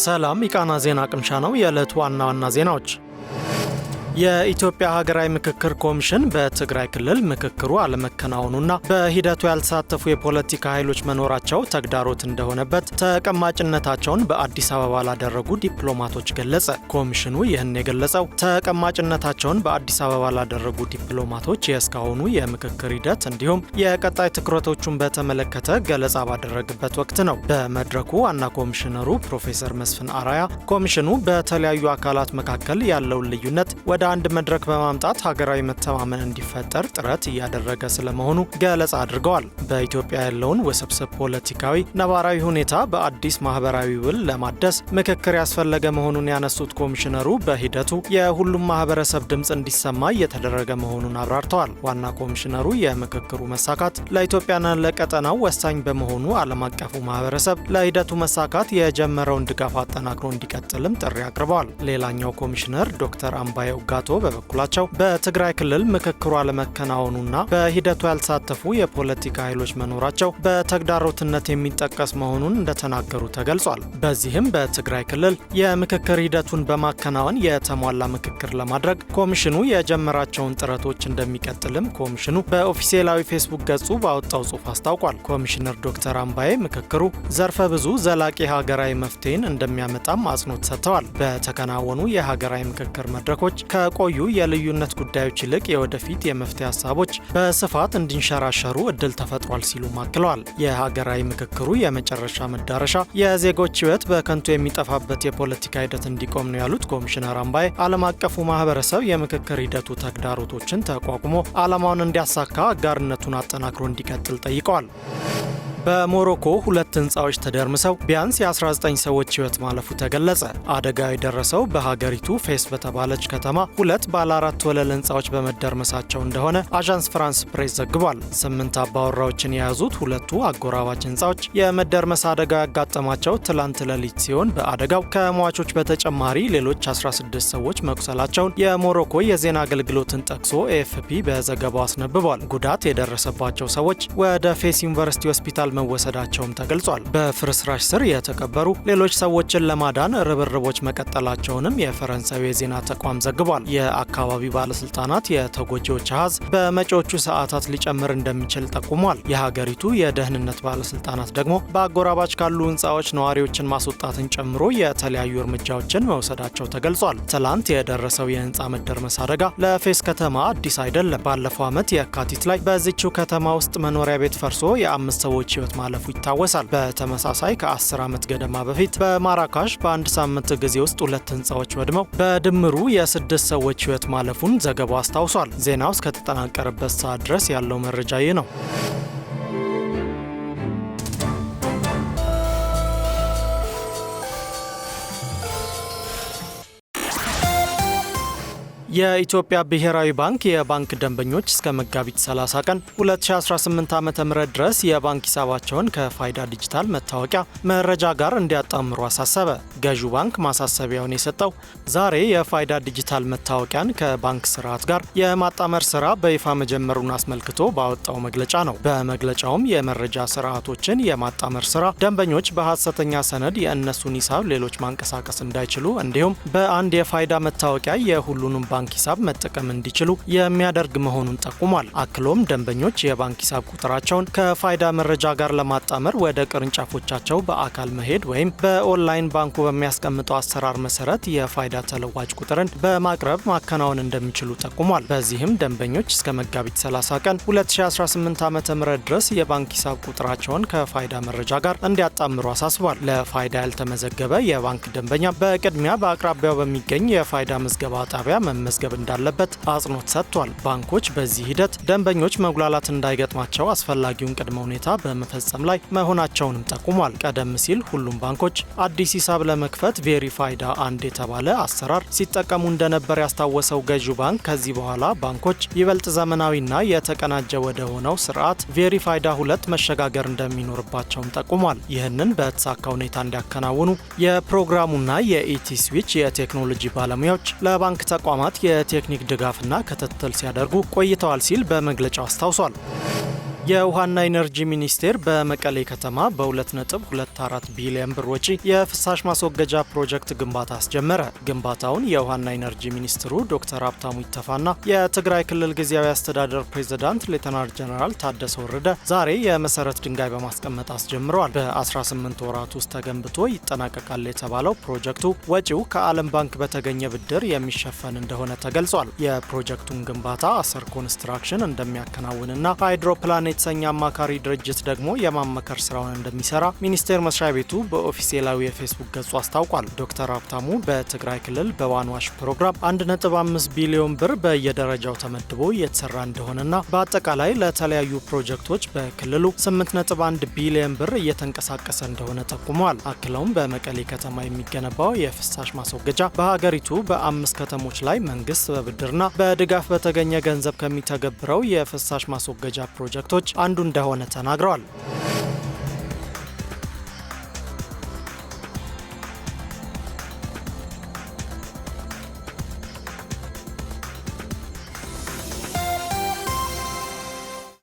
ሰላም የቃና ዜና ቅምሻ ነው። የዕለቱ ዋና ዋና ዜናዎች። የኢትዮጵያ ሀገራዊ ምክክር ኮሚሽን በትግራይ ክልል ምክክሩ አለመከናወኑና በሂደቱ ያልተሳተፉ የፖለቲካ ኃይሎች መኖራቸው ተግዳሮት እንደሆነበት ተቀማጭነታቸውን በአዲስ አበባ ላደረጉ ዲፕሎማቶች ገለጸ። ኮሚሽኑ ይህን የገለጸው ተቀማጭነታቸውን በአዲስ አበባ ላደረጉ ዲፕሎማቶች የእስካሁኑ የምክክር ሂደት እንዲሁም የቀጣይ ትኩረቶቹን በተመለከተ ገለጻ ባደረገበት ወቅት ነው። በመድረኩ ዋና ኮሚሽነሩ ፕሮፌሰር መስፍን አራያ ኮሚሽኑ በተለያዩ አካላት መካከል ያለውን ልዩነት ወደ አንድ መድረክ በማምጣት ሀገራዊ መተማመን እንዲፈጠር ጥረት እያደረገ ስለመሆኑ ገለጻ አድርገዋል። በኢትዮጵያ ያለውን ውስብስብ ፖለቲካዊ ነባራዊ ሁኔታ በአዲስ ማህበራዊ ውል ለማደስ ምክክር ያስፈለገ መሆኑን ያነሱት ኮሚሽነሩ በሂደቱ የሁሉም ማህበረሰብ ድምፅ እንዲሰማ እየተደረገ መሆኑን አብራርተዋል። ዋና ኮሚሽነሩ የምክክሩ መሳካት ለኢትዮጵያና ለቀጠናው ወሳኝ በመሆኑ ዓለም አቀፉ ማህበረሰብ ለሂደቱ መሳካት የጀመረውን ድጋፍ አጠናክሮ እንዲቀጥልም ጥሪ አቅርበዋል። ሌላኛው ኮሚሽነር ዶክተር አምባዬ ጋቶ በበኩላቸው በትግራይ ክልል ምክክሩ አለመከናወኑና በሂደቱ ያልተሳተፉ የፖለቲካ ኃይሎች መኖራቸው በተግዳሮትነት የሚጠቀስ መሆኑን እንደተናገሩ ተገልጿል። በዚህም በትግራይ ክልል የምክክር ሂደቱን በማከናወን የተሟላ ምክክር ለማድረግ ኮሚሽኑ የጀመራቸውን ጥረቶች እንደሚቀጥልም ኮሚሽኑ በኦፊሴላዊ ፌስቡክ ገጹ ባወጣው ጽሑፍ አስታውቋል። ኮሚሽነር ዶክተር አምባዬ ምክክሩ ዘርፈ ብዙ ዘላቂ ሀገራዊ መፍትሄን እንደሚያመጣም አጽንኦት ሰጥተዋል። በተከናወኑ የሀገራዊ ምክክር መድረኮች ከቆዩ የልዩነት ጉዳዮች ይልቅ የወደፊት የመፍትሄ ሀሳቦች በስፋት እንዲንሸራሸሩ እድል ተፈጥሯል ሲሉ አክለዋል። የሀገራዊ ምክክሩ የመጨረሻ መዳረሻ የዜጎች ሕይወት በከንቱ የሚጠፋበት የፖለቲካ ሂደት እንዲቆም ነው ያሉት ኮሚሽነር አምባዬ ዓለም አቀፉ ማህበረሰብ የምክክር ሂደቱ ተግዳሮቶችን ተቋቁሞ ዓላማውን እንዲያሳካ አጋርነቱን አጠናክሮ እንዲቀጥል ጠይቀዋል። በሞሮኮ 2 ህንፃዎች ተደርምሰው ቢያንስ የ19 ሰዎች ህይወት ማለፉ ተገለጸ። አደጋው የደረሰው በሀገሪቱ ፌስ በተባለች ከተማ 2 ባለ 4 ወለል ህንፃዎች በመደርመሳቸው እንደሆነ አዣንስ ፍራንስ ፕሬስ ዘግቧል። 8 አባወራዎችን የያዙት ሁለቱ አጎራባች ህንፃዎች የመደርመስ አደጋ ያጋጠማቸው ትላንት ሌሊት ሲሆን በአደጋው ከሟቾች በተጨማሪ ሌሎች 16 ሰዎች መቁሰላቸውን የሞሮኮ የዜና አገልግሎትን ጠቅሶ ኤኤፍፒ በዘገባው አስነብቧል። ጉዳት የደረሰባቸው ሰዎች ወደ ፌስ ዩኒቨርሲቲ ሆስፒታል መወሰዳቸውም ተገልጿል። በፍርስራሽ ስር የተቀበሩ ሌሎች ሰዎችን ለማዳን ርብርቦች መቀጠላቸውንም የፈረንሳዊ የዜና ተቋም ዘግቧል። የአካባቢው ባለስልጣናት የተጎጂዎች አሃዝ በመጪዎቹ ሰዓታት ሊጨምር እንደሚችል ጠቁሟል። የሀገሪቱ የደህንነት ባለስልጣናት ደግሞ በአጎራባች ካሉ ህንፃዎች ነዋሪዎችን ማስወጣትን ጨምሮ የተለያዩ እርምጃዎችን መውሰዳቸው ተገልጿል። ትላንት የደረሰው የህንፃ መደርመስ አደጋ ለፌስ ከተማ አዲስ አይደለም። ባለፈው ዓመት የካቲት ላይ በዚችው ከተማ ውስጥ መኖሪያ ቤት ፈርሶ የ5 ሰዎች ህይወት ማለፉ ይታወሳል። በተመሳሳይ ከ10 ዓመት ገደማ በፊት በማራካሽ በአንድ ሳምንት ጊዜ ውስጥ 2 ህንፃዎች ወድመው በድምሩ የ6 ሰዎች ህይወት ማለፉን ዘገባው አስታውሷል። ዜናው እስከተጠናቀረበት ሰዓት ድረስ ያለው መረጃ ይህ ነው። የኢትዮጵያ ብሔራዊ ባንክ የባንክ ደንበኞች እስከ መጋቢት 30 ቀን 2018 ዓ.ም ድረስ የባንክ ሂሳባቸውን ከፋይዳ ዲጂታል መታወቂያ መረጃ ጋር እንዲያጣምሩ አሳሰበ። ገዢው ባንክ ማሳሰቢያውን የሰጠው ዛሬ የፋይዳ ዲጂታል መታወቂያን ከባንክ ስርዓት ጋር የማጣመር ስራ በይፋ መጀመሩን አስመልክቶ ባወጣው መግለጫ ነው። በመግለጫውም የመረጃ ስርዓቶችን የማጣመር ስራ ደንበኞች በሐሰተኛ ሰነድ የእነሱን ሂሳብ ሌሎች ማንቀሳቀስ እንዳይችሉ እንዲሁም በአንድ የፋይዳ መታወቂያ የሁሉንም ባንክ ሂሳብ መጠቀም እንዲችሉ የሚያደርግ መሆኑን ጠቁሟል። አክሎም ደንበኞች የባንክ ሂሳብ ቁጥራቸውን ከፋይዳ መረጃ ጋር ለማጣመር ወደ ቅርንጫፎቻቸው በአካል መሄድ ወይም በኦንላይን ባንኩ በሚያስቀምጠው አሰራር መሰረት የፋይዳ ተለዋጭ ቁጥርን በማቅረብ ማከናወን እንደሚችሉ ጠቁሟል። በዚህም ደንበኞች እስከ መጋቢት 30 ቀን 2018 ዓ.ም ድረስ የባንክ ሂሳብ ቁጥራቸውን ከፋይዳ መረጃ ጋር እንዲያጣምሩ አሳስቧል። ለፋይዳ ያልተመዘገበ የባንክ ደንበኛ በቅድሚያ በአቅራቢያው በሚገኝ የፋይዳ ምዝገባ ጣቢያ መመዝገብ እንዳለበት አጽንኦት ሰጥቷል። ባንኮች በዚህ ሂደት ደንበኞች መጉላላት እንዳይገጥማቸው አስፈላጊውን ቅድመ ሁኔታ በመፈጸም ላይ መሆናቸውንም ጠቁሟል። ቀደም ሲል ሁሉም ባንኮች አዲስ ሂሳብ ለመክፈት ቬሪፋይዳ 1 የተባለ አሰራር ሲጠቀሙ እንደነበር ያስታወሰው ገዢው ባንክ ከዚህ በኋላ ባንኮች ይበልጥ ዘመናዊና የተቀናጀ ወደ ሆነው ስርዓት ቬሪፋይዳ 2 መሸጋገር እንደሚኖርባቸውም ጠቁሟል። ይህንን በተሳካ ሁኔታ እንዲያከናውኑ የፕሮግራሙና የኢቲ ስዊች የቴክኖሎጂ ባለሙያዎች ለባንክ ተቋማት የቴክኒክ ድጋፍና ክትትል ሲያደርጉ ቆይተዋል ሲል በመግለጫው አስታውሷል። የውሃና ኢነርጂ ሚኒስቴር በመቀሌ ከተማ በ2.24 ቢሊዮን ብር ወጪ የፍሳሽ ማስወገጃ ፕሮጀክት ግንባታ አስጀመረ። ግንባታውን የውሃና ኢነርጂ ሚኒስትሩ ዶክተር ሀብታሙ ኢተፋና የትግራይ ክልል ጊዜያዊ አስተዳደር ፕሬዝዳንት ሌተናል ጀነራል ታደሰ ወረደ ዛሬ የመሰረት ድንጋይ በማስቀመጥ አስጀምረዋል። በ18 ወራት ውስጥ ተገንብቶ ይጠናቀቃል የተባለው ፕሮጀክቱ ወጪው ከዓለም ባንክ በተገኘ ብድር የሚሸፈን እንደሆነ ተገልጿል። የፕሮጀክቱን ግንባታ አሰር ኮንስትራክሽን እንደሚያከናውንና ሃይድሮፕላን የተሰኘ አማካሪ ድርጅት ደግሞ የማመከር ስራውን እንደሚሰራ ሚኒስቴር መስሪያ ቤቱ በኦፊሴላዊ የፌስቡክ ገጹ አስታውቋል። ዶክተር ሀብታሙ በትግራይ ክልል በዋንዋሽ ፕሮግራም 1.5 ቢሊዮን ብር በየደረጃው ተመድቦ እየተሰራ እንደሆነና በአጠቃላይ ለተለያዩ ፕሮጀክቶች በክልሉ 8.1 ቢሊዮን ብር እየተንቀሳቀሰ እንደሆነ ጠቁመዋል። አክለውም በመቀሌ ከተማ የሚገነባው የፍሳሽ ማስወገጃ በሀገሪቱ በ5 ከተሞች ላይ መንግስት በብድርና በድጋፍ በተገኘ ገንዘብ ከሚተገብረው የፍሳሽ ማስወገጃ ፕሮጀክቶች አንዱ እንደሆነ ተናግረዋል።